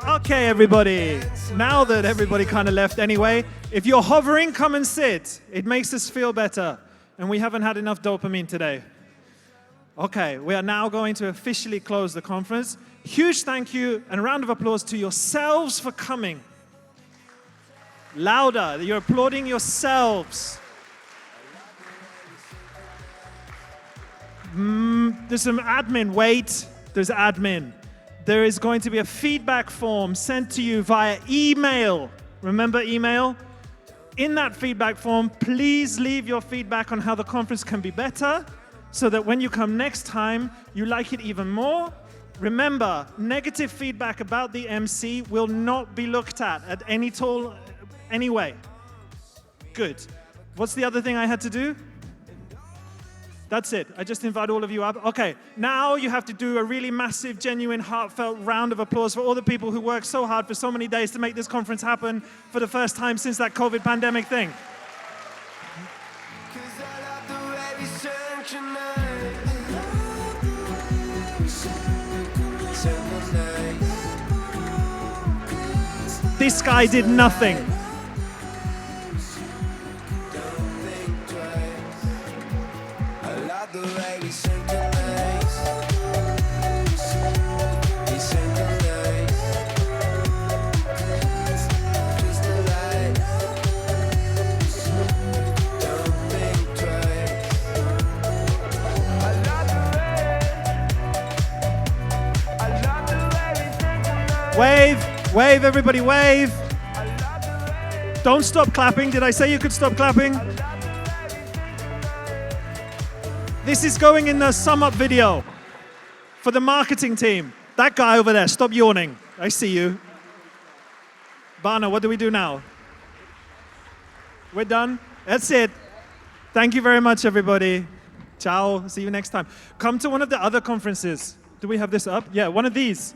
Okay, everybody. Now that everybody kind of left anyway, if you're hovering, come and sit. It makes us feel better. And we haven't had enough dopamine today. Okay, we are now going to officially close the conference. Huge thank you and a round of applause to yourselves for coming. Louder, you're applauding yourselves. There's some admin, wait, there's admin. There is going to be a feedback form sent to you via email. Remember email? In that feedback form, please leave your feedback on how the conference can be better so that when you come next time, you like it even more. Remember, negative feedback about the MC will not be looked at any way. Good. What's the other thing I had to do? That's it. I just invite all of you up. Okay, now you have to do a really massive, genuine, heartfelt round of applause for all the people who worked so hard for so many days to make this conference happen for the first time since that COVID pandemic thing. This guy did nothing. Wave, everybody wave. Don't stop clapping. Did I say you could stop clapping? This is going in the sum up video for the marketing team. That guy over there, stop yawning. I see you. Bana, what do we do now? We're done? That's it. Thank you very much, everybody. Ciao. See you next time. Come to one of the other conferences. Do we have this up? Yeah, one of these.